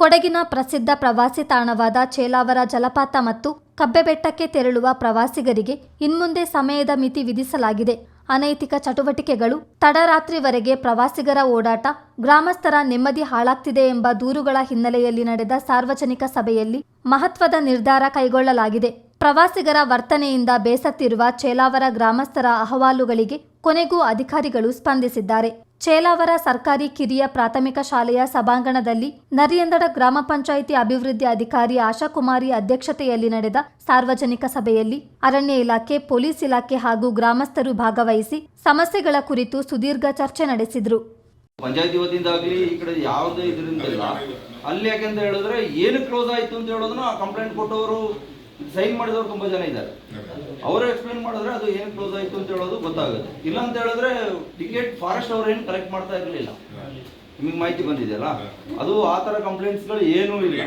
ಕೊಡಗಿನ ಪ್ರಸಿದ್ಧ ಪ್ರವಾಸಿ ತಾಣವಾದ ಚೇಲಾವರ ಜಲಪಾತ ಮತ್ತು ಕಬ್ಬೆಬೆಟ್ಟಕ್ಕೆ ತೆರಳುವ ಪ್ರವಾಸಿಗರಿಗೆ ಇನ್ಮುಂದೆ ಸಮಯದ ಮಿತಿ ವಿಧಿಸಲಾಗಿದೆ. ಅನೈತಿಕ ಚಟುವಟಿಕೆಗಳು, ತಡರಾತ್ರಿವರೆಗೆ ಪ್ರವಾಸಿಗರ ಓಡಾಟ, ಗ್ರಾಮಸ್ಥರ ನೆಮ್ಮದಿ ಹಾಳಾಗ್ತಿದೆ ಎಂಬ ದೂರುಗಳ ಹಿನ್ನೆಲೆಯಲ್ಲಿ ನಡೆದ ಸಾರ್ವಜನಿಕ ಸಭೆಯಲ್ಲಿ ಮಹತ್ವದ ನಿರ್ಧಾರ ಕೈಗೊಳ್ಳಲಾಗಿದೆ. ಪ್ರವಾಸಿಗರ ವರ್ತನೆಯಿಂದ ಬೇಸತ್ತಿರುವ ಚೇಲಾವರ ಗ್ರಾಮಸ್ಥರ ಅಹವಾಲುಗಳಿಗೆ ಕೊನೆಗೂ ಅಧಿಕಾರಿಗಳು ಸ್ಪಂದಿಸಿದ್ದಾರೆ. ಚೇಲಾವರ ಸರ್ಕಾರಿ ಕಿರಿಯ ಪ್ರಾಥಮಿಕ ಶಾಲೆಯ ಸಭಾಂಗಣದಲ್ಲಿ ನರಿಯಂದಡ ಗ್ರಾಮ ಪಂಚಾಯಿತಿ ಅಭಿವೃದ್ಧಿ ಅಧಿಕಾರಿ ಆಶಾಕುಮಾರಿ ಅಧ್ಯಕ್ಷತೆಯಲ್ಲಿ ನಡೆದ ಸಾರ್ವಜನಿಕ ಸಭೆಯಲ್ಲಿ ಅರಣ್ಯ ಇಲಾಖೆ, ಪೊಲೀಸ್ ಇಲಾಖೆ ಹಾಗೂ ಗ್ರಾಮಸ್ಥರು ಭಾಗವಹಿಸಿ ಸಮಸ್ಯೆಗಳ ಕುರಿತು ಸುದೀರ್ಘ ಚರ್ಚೆ ನಡೆಸಿದರು. ಪಂಚಾಯತಿ ವತಿಯಿಂದ ಆಗಲಿ ಈ ಕಡೆ ಯಾವುದೇ ಇದರಿಂದ ಅಲ್ಲಿ ಯಾಕೆಂತ ಹೇಳಿದ್ರೆ ಏನು ಕ್ಲೋಸ್ ಆಯ್ತು ಅಂತ ಹೇಳೋದನ್ನು ಆ ಕಂಪ್ಲೇಂಟ್ ಕೊಟ್ಟವರು ಸೈನ್ ಮಾಡಿದವರು ತುಂಬಾ ಜನ ಇದ್ದಾರೆ. ಅವರು ಎಕ್ಸ್ಪ್ಲೇನ್ ಮಾಡಿದ್ರೆ ಅದು ಏನು ಕ್ಲೋಸ್ ಆಯ್ತು ಅಂತ ಹೇಳೋದು ಗೊತ್ತಾಗುತ್ತೆ. ಇಲ್ಲ ಅಂತ ಹೇಳಿದ್ರೆ ಟಿಕೆಟ್ ಫಾರೆಸ್ಟ್ ಅವ್ರು ಏನು ಕಲೆಕ್ಟ್ ಮಾಡ್ತಾ ಇರಲಿಲ್ಲ, ನಿಮಗೆ ಮಾಹಿತಿ ಬಂದಿದೆಯಲ್ಲ, ಅದು ಆ ತರ ಕಂಪ್ಲೇಂಟ್ಸ್ಗಳು ಏನೂ ಇಲ್ಲ.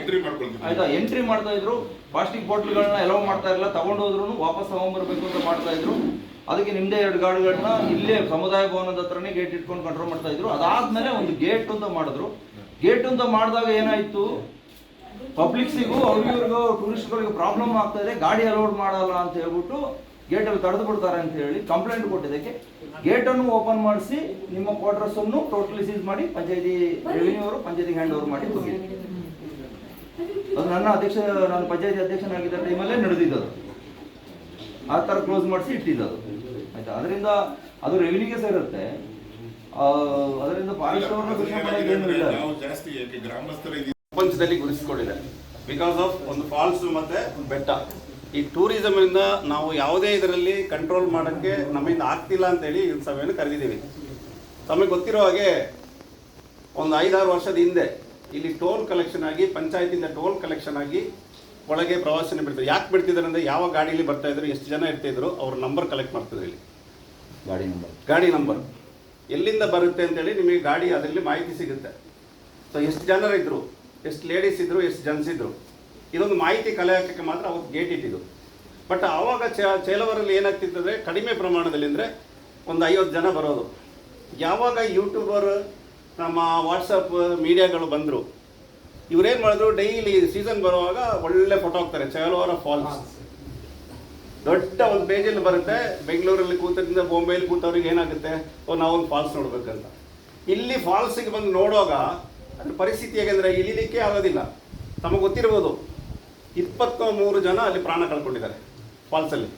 ಆಯ್ತಾ, ಎಂಟ್ರಿ ಮಾಡ್ತಾ ಇದ್ರು, ಪ್ಲಾಸ್ಟಿಕ್ ಬಾಟ್ಲ್ಗಳನ್ನ ಎಲೋ ಮಾಡ್ತಾ ಇರಲಿಲ್ಲ, ತಗೊಂಡೋದ್ರು ವಾಪಸ್ ತಗೊಂಡ್ಬರ್ಬೇಕು ಅಂತ ಮಾಡ್ತಾ ಇದ್ರು. ಅದಕ್ಕೆ ನಿಮ್ದೇ 2 ಗಾಡಿಗಳನ್ನ ಇಲ್ಲೇ ಸಮುದಾಯ ಭವನದ ಹತ್ರನೇ ಗೇಟ್ ಇಟ್ಕೊಂಡು ಕಂಟ್ರೋಲ್ ಮಾಡ್ತಾ ಇದ್ರು. ಅದಾದ್ಮೇಲೆ ಒಂದು ಗೇಟ್ ಅಂತ ಮಾಡಿದ್ರು. ಗೇಟ್ ಅಂತ ಮಾಡಿದಾಗ ಏನಾಯ್ತು, ಪಬ್ಲಿಕ್ಸಿಗೂ ಅವ್ರಿಗೂ ಟೂರಿಸ್ಟ್ಗಳಿಗೆ ಪ್ರಾಬ್ಲಮ್ ಆಗ್ತಾ ಇದೆ, ಗಾಡಿ ಅಲೋಡ್ ಮಾಡಲ್ಲ ಅಂತ ಹೇಳ್ಬಿಟ್ಟು ಗೇಟಲ್ಲಿ ತಡೆದು ಬಿಡ್ತಾರೆ ಅಂತ ಹೇಳಿ ಕಂಪ್ಲೇಂಟ್ ಕೊಟ್ಟಿದ್ದಕ್ಕೆ ಗೇಟನ್ನು ಓಪನ್ ಮಾಡಿಸಿ ನಿಮ್ಮ ಕ್ವಾರ್ಟರ್ಸ್ ಅನ್ನು ಟೋಟಲಿ ಸೀಸ್ ಮಾಡಿ ಪಂಚಾಯತಿ ರೆವಿನ್ಯೂ ಅವರು ಪಂಚಾಯತಿಗೆ ಹ್ಯಾಂಡ್ ಓವರ್ ಮಾಡಿ ಹೋಗಿದೆ. ಅದು ನಾನು ಪಂಚಾಯತಿ ಅಧ್ಯಕ್ಷನಾಗಿದ್ದ ಟೈಮಲ್ಲೇ ನಡೆದಿದ್ದದು. ಆ ಥರ ಕ್ಲೋಸ್ ಮಾಡಿಸಿ ಇಟ್ಟಿದ್ದದು. ಆಯ್ತಾ, ಅದರಿಂದ ಅದು ರೆವಿನ್ಯೂಗೆ ಸೇರುತ್ತೆ. ಅದರಿಂದ ಫಾರೆಸ್ಟ್ ಪ್ರಪಂಚದಲ್ಲಿ ಗುರುತಿಸಿಕೊಂಡಿದೆ ಬಿಕಾಸ್ ಆಫ್ ಒಂದು ಫಾಲ್ಸ್ ಮತ್ತೆ ಬೆಟ್ಟ. ಈ ಟೂರಿಸಂ ಇಂದ ನಾವು ಯಾವುದೇ ಇದರಲ್ಲಿ ಕಂಟ್ರೋಲ್ ಮಾಡೋಕ್ಕೆ ನಮ್ಮಿಂದ ಆಗ್ತಿಲ್ಲ ಅಂತೇಳಿ ಈ ಸಭೆಯನ್ನು ಕರೆದಿದ್ದೀವಿ. ತಮಗೆ ಗೊತ್ತಿರೋ ಹಾಗೆ ಒಂದು 5-6 ವರ್ಷದ ಹಿಂದೆ ಇಲ್ಲಿ ಟೋಲ್ ಕಲೆಕ್ಷನ್ ಆಗಿ, ಪಂಚಾಯತಿಂದ ಟೋಲ್ ಕಲೆಕ್ಷನ್ ಆಗಿ ಒಳಗೆ ಪ್ರವಾಸನೆ ಬಿಡ್ತಾರೆ. ಯಾಕೆ ಬಿಡ್ತಿದ್ದಾರೆ ಅಂದರೆ ಯಾವ ಗಾಡಿಯಲ್ಲಿ ಬರ್ತಾ ಇದ್ರು, ಎಷ್ಟು ಜನ ಇರ್ತಿದ್ರು, ಅವ್ರ ನಂಬರ್ ಕಲೆಕ್ಟ್ ಮಾಡ್ತಿದ್ರು. ಇಲ್ಲಿ ಗಾಡಿ ನಂಬರ್ ಎಲ್ಲಿಂದ ಬರುತ್ತೆ ಅಂತೇಳಿ ನಿಮಗೆ ಗಾಡಿ ಅದರಲ್ಲಿ ಮಾಹಿತಿ ಸಿಗುತ್ತೆ. ಸೊ ಎಷ್ಟು ಜನರಿದ್ರು, ಎಷ್ಟು ಲೇಡೀಸ್ ಇದ್ರು, ಎಷ್ಟು ಜೆಂಟ್ಸ್ ಇದ್ರು, ಇದೊಂದು ಮಾಹಿತಿ ಕಲೆ ಹಾಕಕ್ಕೆ ಮಾತ್ರ ಅವತ್ತು ಗೇಟ್ ಇಟ್ಟಿದ್ದು. ಬಟ್ ಆವಾಗ ಚೇಲವರಲ್ಲಿ ಏನಾಗ್ತಿರ್ತದೆ, ಕಡಿಮೆ ಪ್ರಮಾಣದಲ್ಲಿ ಅಂದರೆ ಒಂದು 50 ಜನ ಬರೋದು. ಯಾವಾಗ ಯೂಟ್ಯೂಬರ್, ನಮ್ಮ ವಾಟ್ಸಪ್ ಮೀಡಿಯಾಗಳು ಬಂದರು, ಇವರೇನು ಮಾಡಿದ್ರು, ಡೈಲಿ ಸೀಸನ್ ಬರುವಾಗ ಒಳ್ಳೆ ಫೋಟೋ ಹಾಕ್ತಾರೆ. ಚೇಲವರ ಫಾಲ್ಸ್ ದೊಡ್ಡ ಒಂದು ಪೇಜಲ್ಲಿ ಬರುತ್ತೆ. ಬೆಂಗಳೂರಲ್ಲಿ ಕೂತರಿಂದ ಬಾಂಬೆಯಲ್ಲಿ ಕೂತವ್ರಿಗೆ ಏನಾಗುತ್ತೆ, ನಾವೊಂದು ಫಾಲ್ಸ್ ನೋಡ್ಬೇಕಂತ. ಇಲ್ಲಿ ಫಾಲ್ಸಿಗೆ ಬಂದು ನೋಡುವಾಗ ಅದ್ರ ಪರಿಸ್ಥಿತಿ ಹೇಗೆಂದರೆ ಇಳಿಲಿಕ್ಕೆ ಆಗೋದಿಲ್ಲ. ತಮಗೆ ಗೊತ್ತಿರ್ಬೋದು, 23 ಜನ ಅಲ್ಲಿ ಪ್ರಾಣ ಕಳ್ಕೊಂಡಿದ್ದಾರೆ ಫಾಲ್ಸಲ್ಲಿ.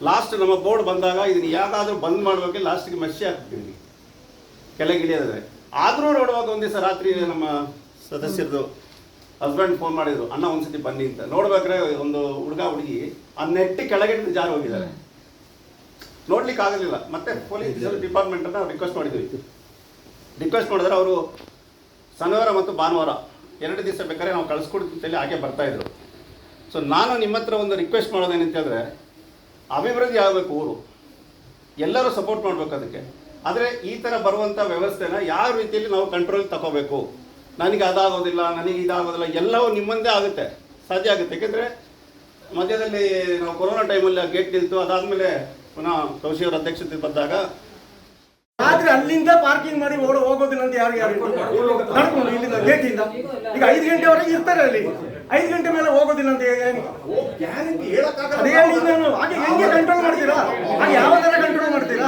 ಲಾಸ್ಟ್ ನಮ್ಮ ಬೋರ್ಡ್ ಬಂದಾಗ ಇದನ್ನು ಯಾವ್ದಾದ್ರೂ ಬಂದ್ ಮಾಡಬೇಕು, ಲಾಸ್ಟಿಗೆ ಮಸಿ ಹಾಕ್ತೀವಿ ಕೆಳಗಿಳಿಯೋದ್ರೆ. ಆದರೂ ನೋಡುವಾಗ ಒಂದು ದಿವಸ ರಾತ್ರಿ ನಮ್ಮ ಸದಸ್ಯರದು ಹಸ್ಬೆಂಡ್ ಫೋನ್ ಮಾಡಿದ್ರು, ಅಣ್ಣ ಒಂದ್ಸತಿ ಬನ್ನಿ ಅಂತ. ನೋಡ್ಬೇಕಾದ್ರೆ ಒಂದು ಹುಡುಗಿ ಆ ನೆಟ್ಟಿ ಕೆಳಗಿಟ್ಟು ಜಾರಿ ಹೋಗಿದ್ದಾರೆ. ನೋಡ್ಲಿಕ್ಕೆ ಆಗಲಿಲ್ಲ. ಮತ್ತೆ ಪೊಲೀಸ್ ಡಿಪಾರ್ಟ್ಮೆಂಟನ್ನು ರಿಕ್ವೆಸ್ಟ್ ಮಾಡಿದ್ರೆ ಅವರು ಶನಿವಾರ ಮತ್ತು ಭಾನುವಾರ 2 ದಿವಸ ಬೇಕಾದ್ರೆ ನಾವು ಕಳಿಸ್ಕೊಡ್ತೀವಿ ಅಂತೇಳಿ ಹಾಗೆ ಬರ್ತಾಯಿದ್ರು. ಸೊ ನಾನು ನಿಮ್ಮ ಹತ್ರ ಒಂದು ರಿಕ್ವೆಸ್ಟ್ ಮಾಡೋದೇನಂತ ಹೇಳಿದ್ರೆ, ಅಭಿವೃದ್ಧಿ ಆಗಬೇಕು, ಊರು ಎಲ್ಲರೂ ಸಪೋರ್ಟ್ ಮಾಡಬೇಕು ಅದಕ್ಕೆ. ಆದರೆ ಈ ಥರ ಬರುವಂಥ ವ್ಯವಸ್ಥೆನ ಯಾವ ರೀತಿಯಲ್ಲಿ ನಾವು ಕಂಟ್ರೋಲ್ ತಗೋಬೇಕು. ನನಗೆ ಅದಾಗೋದಿಲ್ಲ, ನನಗೆ ಇದಾಗೋದಿಲ್ಲ, ಎಲ್ಲವೂ ನಿಮ್ಮಂದೇ ಆಗುತ್ತೆ, ಸಾಧ್ಯ ಆಗುತ್ತೆ. ಯಾಕೆಂದರೆ ಮಧ್ಯದಲ್ಲಿ ನಾವು ಕೊರೋನಾ ಟೈಮಲ್ಲಿ ಗೇಟ್ ನಿಲ್ತು, ಅದಾದಮೇಲೆ ಪುನಃ ಕೌಶಿಯವರ ಅಧ್ಯಕ್ಷತೆ ಬಂದಾಗ ಆದ್ರೆ ಅಲ್ಲಿಂದ ಪಾರ್ಕಿಂಗ್ ಮಾಡಿ ಹೋಗೋದಿಲ್ಲ ಅಂತ ಯಾರು ನಡ್ಕೊಂಡು ಇಲ್ಲಿಂದ ಗೇಟಿಂದ ಈಗ 5 ಗಂಟೆವರೆಗೆ ಇರ್ತಾರೆ ಅಲ್ಲಿ. 5 ಗಂಟೆ ಮೇಲೆ ಹೋಗೋದಿಲ್ಲ ಅಂತ ಹಾಗೆ ಹೆಂಗೆ ಕಂಟ್ರೋಲ್ ಮಾಡ್ತೀರಾ? ಹಾಗೆ ಯಾವ ತರ ಕಂಟ್ರೋಲ್ ಮಾಡ್ತೀರಾ?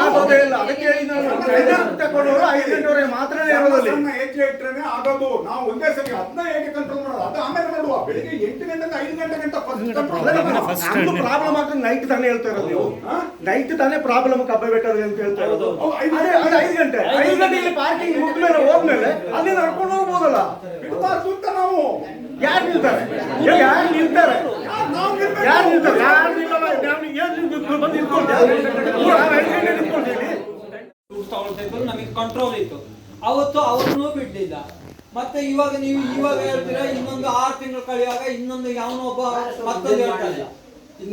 ಆಗೋದೇ ಇಲ್ಲ. ಅದಕ್ಕೆ ತಗೊಂಡವರು 5 ಗಂಟೆವರೆಗೆ ಮಾತ್ರ ಇರೋದಲ್ಲಿ ಆಗೋದು. ನಾವು ಒಂದೇ ಸರಿ ಅದನ್ನ ಹೇಗೆ ಕಂಟ್ರೋಲ್ ಮಾಡೋದು, ಅದು ಆಮೇಲೆ ನೋಡುವ. ಬೆಳಿಗ್ಗೆ 8 ಗಂಟೆಯಿಂದ 5 ಗಂಟೆ ಪ್ರಾಬ್ಲಮ್ ಆಗ್ತದೆ. ನೈಟ್ ತಾನೇ ಹೇಳ್ತಾ ಇರೋದು ನೀವು, ನೈಟ್ ತಾನೇ ಪ್ರಾಬ್ಲಮ್ ಕಬ್ಬಬೇಕಾದ್ರೆ ಅಂತ ಹೇಳ್ತಾ ಇರೋದು. 5 ಗಂಟೆ ಇಲ್ಲಿ ಪಾರ್ಕಿಂಗ್ ಮುಗ್ಮೇಲೆ ಹೋದ್ಮೇಲೆ ಅಲ್ಲಿ ನಡ್ಕೊಂಡು ಹೋಗ್ಬೋದಲ್ಲ. ನಾವು ಯಾರು ನಿಲ್ತಾರೆ? ನಮಗೆ ಕಂಟ್ರೋಲ್ ಇತ್ತು ಅವತ್ತು, ಅವರನ್ನು ಬಿಡ್ಲಿಲ್ಲ. ಮತ್ತೆ ಇವಾಗ ನೀವು ಹೇಳ್ತೀರಾ, ಇನ್ನೊಂದು 6 ತಿಂಗಳು ಕಳೆಯುವಾಗ ಇನ್ನೊಂದು ಯಾವನೊಬ್ಬ ಮತ್ತೊಂದು ಹೇಳ್ತಾರೆ.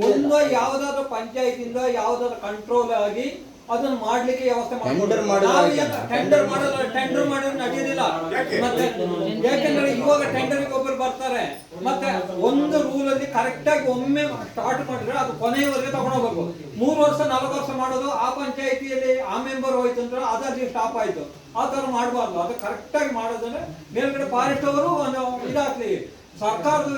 ಒಂದು ಯಾವ್ದಾದ್ರು ಪಂಚಾಯತಿಂದ ಯಾವ್ದಾದ್ರು ಕಂಟ್ರೋಲ್ ಆಗಿ ಅದನ್ನ ಮಾಡ್ಲಿಕ್ಕೆ ವ್ಯವಸ್ಥೆ ಟೆಂಡರ್ ಮಾಡೋದು ನಡೆಯೋದಿಲ್ಲ. ಮತ್ತೆ ಯಾಕೆಂದ್ರೆ ಇವಾಗ ಟೆಂಡರ್ಗೆ ಒಬ್ಬರು ಬರ್ತಾರೆ, ಮತ್ತೆ ಒಂದು ರೂಲ್ ಅಲ್ಲಿ ಕರೆಕ್ಟ್ ಆಗಿ ಒಮ್ಮೆ ಸ್ಟಾರ್ಟ್ ಮಾಡಿದ್ರೆ ಅದು ಕೊನೆಯವರೆಗೆ ತಗೊಂಡೋಗ್ಬೇಕು. 3 ವರ್ಷ 4 ವರ್ಷ ಮಾಡೋದು ಆ ಪಂಚಾಯತಿಯಲ್ಲಿ ಆ ಮೆಂಬರ್ ಹೋಯ್ತು ಅಂದ್ರೆ ಅದಲ್ಲಿ ಸ್ಟಾಪ್ ಆಯ್ತು. ಆ ಥರ ಮಾಡಬಾರ್ದು. ಅದು ಕರೆಕ್ಟಾಗಿ ಮಾಡೋದಂದ್ರೆ ಮೇಲ್ಗಡೆ ಫಾರೆಸ್ಟ್ ಅವರು ಒಂದು ಇದಾಗ್ಲಿ, ಸರ್ಕಾರದ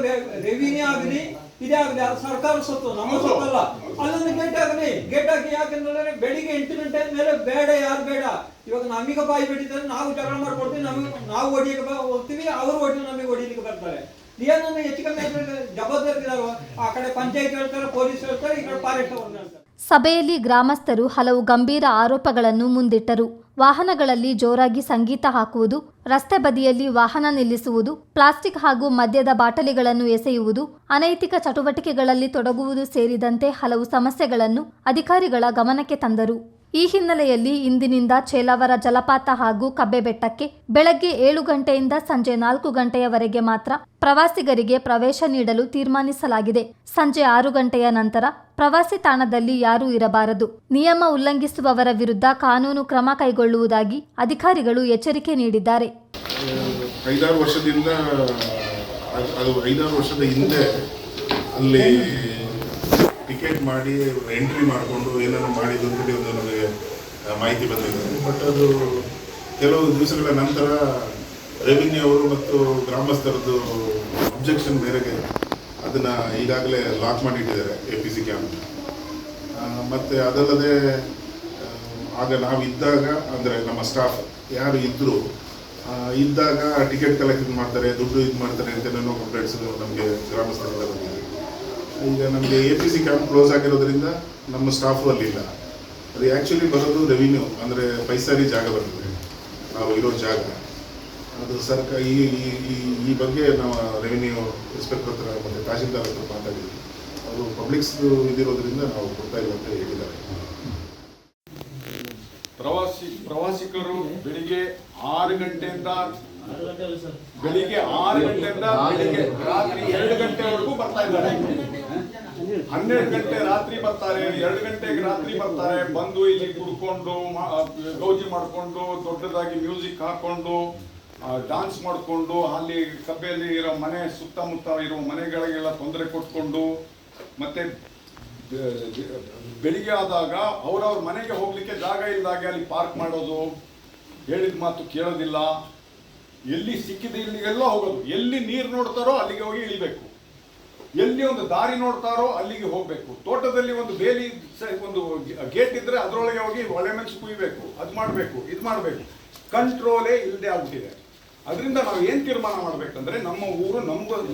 ರೆವಿನ್ಯೂ ಆಗಲಿ ಇದೇ ಆಗಲಿ, ಅದು ಸರ್ಕಾರ ಸೊತ್ತು, ನಮ್ಮ ಸೊತ್ತಲ್ಲ. ಅಲ್ಲೊಂದು ಗೇಟ್ ಆಗಲಿ, ಗೇಟ್ ಹಾಕಿ. ಯಾಕಂದ್ರೆ ಬೆಳಿಗ್ಗೆ 8 ಗಂಟೆ ಮೇಲೆ ಬೇಡ, ಯಾರು ಬೇಡ. ಇವಾಗ ನಮಗೆ ಬಾಯಿ ಬಿಟ್ಟಿದ್ದಾರೆ, ನಾವು ಜಗಳ ಮಾಡ್ಕೊಡ್ತೀವಿ, ನಾವು ಹೊಡಿಯಕ್ಕೆ ಹೋಗ್ತೀವಿ, ಅವರು ನಮಗೆ ಹೊಡಿಲಿಕ್ಕೆ ಬರ್ತಾರೆ. ಏನಂದ್ರೆ ಹೆಚ್ಚು ಕಮ್ಮಿ ಜವಾಬ್ದಾರಿ ಇದಾವೆ. ಆ ಕಡೆ ಪಂಚಾಯತ್ ಹೇಳ್ತಾರೆ, ಪೊಲೀಸ್ ಹೇಳ್ತಾರೆ, ಈ ಕಡೆ ಫಾರೆಸ್ಟ್ ಅವರು ಹೇಳ್ತಾರೆ. ಸಭೆಯಲ್ಲಿ ಗ್ರಾಮಸ್ಥರು ಹಲವು ಗಂಭೀರ ಆರೋಪಗಳನ್ನು ಮುಂದಿಟ್ಟರು. ವಾಹನಗಳಲ್ಲಿ ಜೋರಾಗಿ ಸಂಗೀತ ಹಾಕುವುದು, ರಸ್ತೆ ಬದಿಯಲ್ಲಿ ವಾಹನ ನಿಲ್ಲಿಸುವುದು, ಪ್ಲಾಸ್ಟಿಕ್ ಹಾಗೂ ಮದ್ಯದ ಬಾಟಲಿಗಳನ್ನು ಎಸೆಯುವುದು, ಅನೈತಿಕ ಚಟುವಟಿಕೆಗಳಲ್ಲಿ ತೊಡಗುವುದು ಸೇರಿದಂತೆ ಹಲವು ಸಮಸ್ಯೆಗಳನ್ನು ಅಧಿಕಾರಿಗಳ ಗಮನಕ್ಕೆ ತಂದರು. ಈ ಹಿನ್ನೆಲೆಯಲ್ಲಿ ಇಂದಿನಿಂದ ಚೇಲಾವರ ಜಲಪಾತ ಹಾಗೂ ಕಬ್ಬೆಬೆಟ್ಟಕ್ಕೆ ಬೆಳಗ್ಗೆ 7 ಗಂಟೆಯಿಂದ ಸಂಜೆ 4 ಗಂಟೆಯವರೆಗೆ ಮಾತ್ರ ಪ್ರವಾಸಿಗರಿಗೆ ಪ್ರವೇಶ ನೀಡಲು ತೀರ್ಮಾನಿಸಲಾಗಿದೆ. ಸಂಜೆ 6 ಗಂಟೆಯ ನಂತರ ಪ್ರವಾಸಿ ತಾಣದಲ್ಲಿ ಯಾರೂ ಇರಬಾರದು. ನಿಯಮ ಉಲ್ಲಂಘಿಸುವವರ ವಿರುದ್ಧ ಕಾನೂನು ಕ್ರಮ ಕೈಗೊಳ್ಳುವುದಾಗಿ ಅಧಿಕಾರಿಗಳು ಎಚ್ಚರಿಕೆ ನೀಡಿದ್ದಾರೆ. 5-6 ವರ್ಷದಿಂದ ಅದು 5-6 ವರ್ಷದ ಹಿಂದೆ ಅಲ್ಲಿ ಟಿಕೆಟ್ ಮಾಡಿ ಎಂಟ್ರಿ ಮಾಡಿಕೊಂಡು ಏನೇನೋ ಮಾಡಿದ್ದು ಅಂತೇಳಿ ಒಂದು ನಮಗೆ ಮಾಹಿತಿ ಬಂದಿದೆ. ಬಟ್ ಅದು ಕೆಲವು ದಿವಸಗಳ ನಂತರ ರೆವಿನ್ಯೂ ಅವರು ಮತ್ತು ಗ್ರಾಮಸ್ಥರದ್ದು ಅಬ್ಜೆಕ್ಷನ್ ಮೇರೆಗೆ ಅದನ್ನು ಈಗಾಗಲೇ ಲಾಕ್ ಮಾಡಿಟ್ಟಿದ್ದಾರೆ APC ಕ್ಯಾಂಪ್. ಮತ್ತು ಅದಲ್ಲದೆ ಆಗ ನಾವು ಇದ್ದಾಗ ಅಂದರೆ ನಮ್ಮ ಸ್ಟಾಫ್ ಯಾರು ಇದ್ದರು ಇದ್ದಾಗ ಟಿಕೆಟ್ ಕಲೆಕ್ಷನ್ ಮಾಡ್ತಾರೆ, ದುಡ್ಡು ಇದು ಮಾಡ್ತಾರೆ ಅಂತ ಏನೋ ಕಂಪ್ಲೇಂಟ್ಸ್ ನಮಗೆ ಗ್ರಾಮಸ್ಥರಿಂದ ಬಂದಿದೆ. ಈಗ ನಮಗೆ APC ಕ್ಯಾಂಪ್ ಕ್ಲೋಸ್ ಆಗಿರೋದ್ರಿಂದ ನಮ್ಮ ಸ್ಟಾಫು ಅಲ್ಲಿಲ್ಲ. ಅದು ಆ್ಯಕ್ಚುಲಿ ಬರೋದು ರೆವಿನ್ಯೂ ಅಂದರೆ ಪೈಸಾರಿ ಜಾಗ ಬರ್ತದೆ, ನಾವು ಇರೋ ಜಾಗ. ಅದು ಸರ್ಕಾರ ಈ ಬಗ್ಗೆ ನಾವು ರೆವಿನ್ಯೂ ಇನ್ಸ್ಪೆಕ್ಟರ್ ಹತ್ರ ಮತ್ತು ತಹಶೀಲ್ದಾರ್ ಹತ್ರ ಮಾತಾಡಿದ್ವಿ. ಅವರು ಪಬ್ಲಿಕ್ಸ್ದು ಇದಿರೋದ್ರಿಂದ ನಾವು ಕೊಡ್ತಾ ಇಲ್ಲ ಅಂತ ಹೇಳಿದ್ದಾರೆ. ಪ್ರವಾಸಿಗರು ಬೆಳಿಗ್ಗೆ 6 ಗಂಟೆಯಿಂದ ಬೆಳಿಗ್ಗೆ ರಾತ್ರಿ 2 ಗಂಟೆವರೆಗೂ ಬರ್ತಾ ಇದ್ದಾರೆ. 12 ಗಂಟೆ ರಾತ್ರಿ ಬರ್ತಾರೆ, 2 ಗಂಟೆಗೆ ರಾತ್ರಿ ಬರ್ತಾರೆ. ಬಂದು ಇಲ್ಲಿ ಕುಡ್ಕೊಂಡು ಗೌಜಿ ಮಾಡಿಕೊಂಡು ದೊಡ್ಡದಾಗಿ ಮ್ಯೂಸಿಕ್ ಹಾಕೊಂಡು ಡಾನ್ಸ್ ಮಾಡಿಕೊಂಡು ಅಲ್ಲಿ ಕಬ್ಬೆಯಲ್ಲಿ ಇರೋ ಮನೆ ಸುತ್ತಮುತ್ತ ಇರೋ ಮನೆಗಳಿಗೆಲ್ಲ ತೊಂದರೆ ಕೊಟ್ಕೊಂಡು, ಮತ್ತೆ ಬೆಳಿಗ್ಗೆ ಆದಾಗ ಅವ್ರವ್ರ ಮನೆಗೆ ಹೋಗ್ಲಿಕ್ಕೆ ಜಾಗ ಇಲ್ಲದಾಗೆ ಅಲ್ಲಿ ಪಾರ್ಕ್ ಮಾಡೋದು, ಹೇಳಿದ ಮಾತು ಕೇಳೋದಿಲ್ಲ, ಎಲ್ಲಿ ಸಿಕ್ಕಿದ ಇಲ್ಲಿಗೆಲ್ಲ ಹೋಗೋದು, ಎಲ್ಲಿ ನೀರು ನೋಡ್ತಾರೋ ಅಲ್ಲಿಗೆ ಹೋಗಿ ಇಳಿಬೇಕು, ಎಲ್ಲಿ ಒಂದು ದಾರಿ ನೋಡ್ತಾರೋ ಅಲ್ಲಿಗೆ ಹೋಗ್ಬೇಕು, ತೋಟದಲ್ಲಿ ಒಂದು ಬೇಲಿ ಒಂದು ಗೇಟ್ ಇದ್ರೆ ಅದರೊಳಗೆ ಹೋಗಿ ಒಳ್ಳೆ ಮೆಣಸು ಕುಯ್ಬೇಕು, ಅದು ಮಾಡಬೇಕು, ಇದು ಮಾಡಬೇಕು. ಕಂಟ್ರೋಲೇ ಇಲ್ಲದೆ ಆಗ್ಬಿಟ್ಟಿದೆ. ಅದರಿಂದ ನಾವು ಏನು ತೀರ್ಮಾನ ಮಾಡ್ಬೇಕಂದ್ರೆ ನಮ್ಮ ಊರು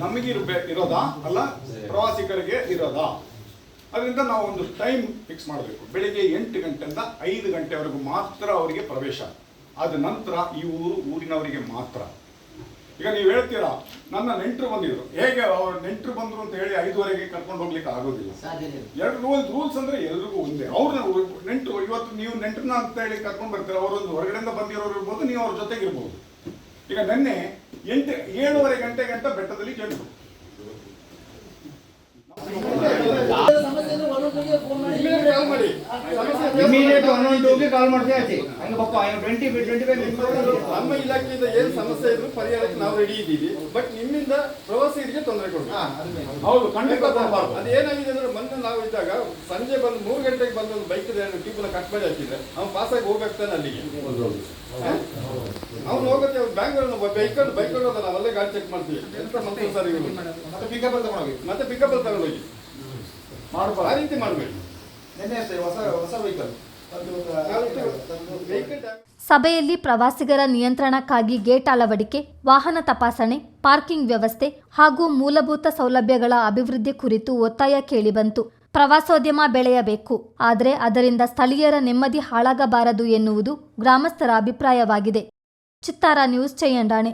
ನಮಗೆ ಇರೋದಾ ಅಲ್ಲ ಪ್ರವಾಸಿಗರಿಗೆ ಇರೋದಾ? ಅದರಿಂದ ನಾವು ಒಂದು ಟೈಮ್ ಫಿಕ್ಸ್ ಮಾಡಬೇಕು. ಬೆಳಿಗ್ಗೆ 8 ಗಂಟೆಯಿಂದ 5 ಗಂಟೆವರೆಗೂ ಮಾತ್ರ ಅವರಿಗೆ ಪ್ರವೇಶ. ಆದ ನಂತರ ಈ ಊರಿನವರಿಗೆ ಮಾತ್ರ. ಈಗ ನೀವು ಹೇಳ್ತೀರಾ ನನ್ನ ನೆಂಟರು ಬಂದಿದ್ರು, ಹೇಗೆ ಅವ್ರು ನೆಂಟರು ಬಂದರು ಅಂತ ಹೇಳಿ 5:30ಗೆ ಕರ್ಕೊಂಡು ಹೋಗ್ಲಿಕ್ಕೆ ಆಗೋದಿಲ್ಲ. ರೂಲ್ಸ್ ಅಂದ್ರೆ ಎಲ್ರಿಗೂ ಒಂದೇ. ಅವ್ರನ್ನ ನೆಂಟರು ಇವತ್ತು ನೀವು ನೆಂಟರನ್ನ ಅಂತ ಹೇಳಿ ಕರ್ಕೊಂಡು ಬರ್ತೀರ, ಅವರೊಂದು ಹೊರಗಡೆಯಿಂದ ಬಂದಿರೋರು ಇರ್ಬೋದು, ನೀವು ಅವ್ರ ಜೊತೆಗೆ ಇರ್ಬೋದು. ಈಗ ನಿನ್ನೆ 7:30 ಗಂಟೆ ಗಂಟ ಬೆಟ್ಟದಲ್ಲಿ ಜನರು ನಮ್ಮ ಇಲಾಖೆಯಿಂದ ಏನ್ ಸಮಸ್ಯೆ ಇದ್ರು ಪರಿಹಾರಕ್ಕೆ ನಾವು ರೆಡಿ ಇದ್ದೀವಿ. ಬಟ್ ನಿಮ್ಮಿಂದ ಪ್ರವಾಸಿಗರಿಗೆ ತೊಂದರೆ ಕೊಡ್ಬೇಕು. ಹೌದು, ಖಂಡಿತ ಕೊಡಬಾರ್ದು. ಅದು ಏನಾಗಿದೆ ಅಂದ್ರೆ ಮೊನ್ನೆ ನಾವು ಇದ್ದಾಗ ಸಂಜೆ ಬಂದು 3 ಗಂಟೆಗೆ ಬಂದು ಒಂದು ಬೈಕ್ ಟ್ಯೂಬ್ನ ಕಟ್ ಮಾಡಿ ಹಾಕಿದ್ರೆ ಅವ್ನು ಪಾಸಾಗಿ ಹೋಗ್ತಾನೆ ಅಲ್ಲಿಗೆ. ಅವ್ನು ಹೋಗುತ್ತೆ, ಅವ್ರು ಬ್ಯಾಂಗ್ಳೂರ್ ಬೈಕ್ ಹೋಗೋದಲ್ಲ, ನಾವಲ್ಲೇ ಗಾಡಿ ಚೆಕ್ ಮಾಡ್ತೀವಿ. ಎಂತ ಮಂತ್ರಿ ಸರ್ ಇವರು ಮತ್ತೆ ಪಿಕಪ್ ತಗೊಂಡೋಗಿ ಮಾಡಬಾರ್ದು. ಆ ರೀತಿ ಮಾಡಬೇಕು. ಹೊಸ ವೆಹಿಕಲ್ ಸಭೆಯಲ್ಲಿ ಪ್ರವಾಸಿಗರ ನಿಯಂತ್ರಣಕ್ಕಾಗಿ ಗೇಟ್ ಅಳವಡಿಕೆ, ವಾಹನ ತಪಾಸಣೆ, ಪಾರ್ಕಿಂಗ್ ವ್ಯವಸ್ಥೆ ಹಾಗೂ ಮೂಲಭೂತ ಸೌಲಭ್ಯಗಳ ಅಭಿವೃದ್ಧಿ ಕುರಿತು ಒತ್ತಾಯ ಕೇಳಿಬಂತು. ಪ್ರವಾಸೋದ್ಯಮ ಬೆಳೆಯಬೇಕು, ಆದರೆ ಅದರಿಂದ ಸ್ಥಳೀಯರ ನೆಮ್ಮದಿ ಹಾಳಾಗಬಾರದು ಎನ್ನುವುದು ಗ್ರಾಮಸ್ಥರ ಅಭಿಪ್ರಾಯವಾಗಿದೆ. ಚಿತ್ತಾರ ನ್ಯೂಸ್, ಚಯ್ಯಂಡಾಣೆ.